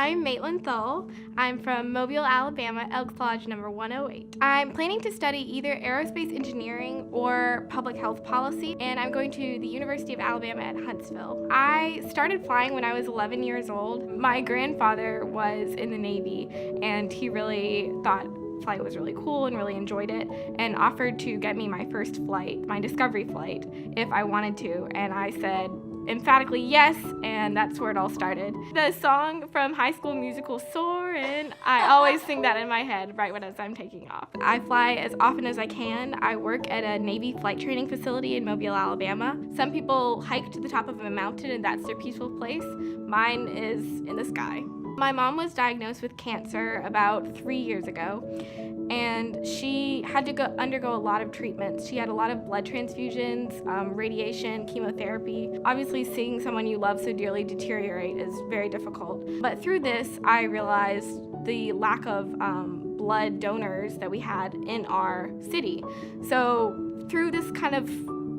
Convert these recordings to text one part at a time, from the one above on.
I'm Maitland Thull. I'm from Mobile, Alabama, Elks Lodge number 108. I'm planning to study either aerospace engineering or public health policy, and I'm going to the University of Alabama at Huntsville. I started flying when I was 11 years old. My grandfather was in the Navy, and he really thought flight was really cool and really enjoyed it, and offered to get me my first flight, my discovery flight, if I wanted to, and I said emphatically yes, and that's where it all started. The song from High School Musical, Soarin', I always sing that in my head right as I'm taking off. I fly as often as I can. I work at a Navy flight training facility in Mobile, Alabama. Some people hike to the top of a mountain and that's their peaceful place. Mine is in the sky. My mom was diagnosed with cancer about 3 years ago, and she had to undergo a lot of treatments. She had a lot of blood transfusions, radiation, chemotherapy. Obviously, seeing someone you love so dearly deteriorate is very difficult. But through this, I realized the lack of blood donors that we had in our city. So through this kind of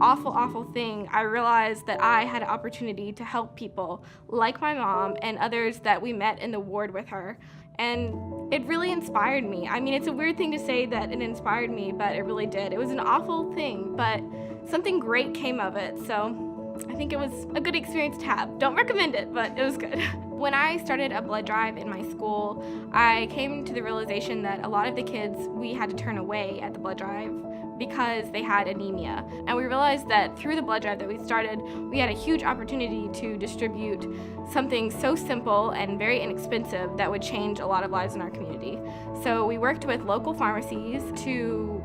awful thing, I realized that I had an opportunity to help people like my mom and others that we met in the ward with her. And it really inspired me. I mean, it's a weird thing to say that it inspired me, but it really did. It was an awful thing, but something great came of it. So I think it was a good experience to have. Don't recommend it, but it was good. When I started a blood drive in my school, I came to the realization that a lot of the kids we had to turn away at the blood drive because they had anemia. And we realized that through the blood drive that we started, we had a huge opportunity to distribute something so simple and very inexpensive that would change a lot of lives in our community. So we worked with local pharmacies to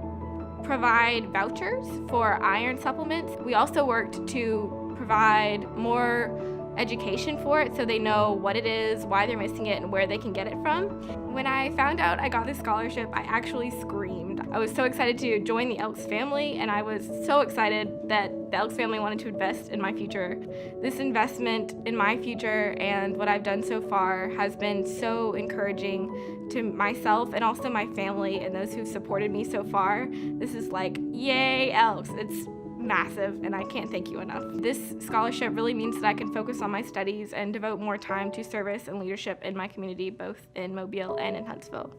provide vouchers for iron supplements. We also worked to provide more education for it so they know what it is, why they're missing it, and where they can get it from. When I found out I got this scholarship, I actually screamed. I was so excited to join the Elks family, and I was so excited that the Elks family wanted to invest in my future. This investment in my future and what I've done so far has been so encouraging to myself and also my family and those who've supported me so far. This is like, yay, Elks. It's massive, and I can't thank you enough. This scholarship really means that I can focus on my studies and devote more time to service and leadership in my community, both in Mobile and in Huntsville.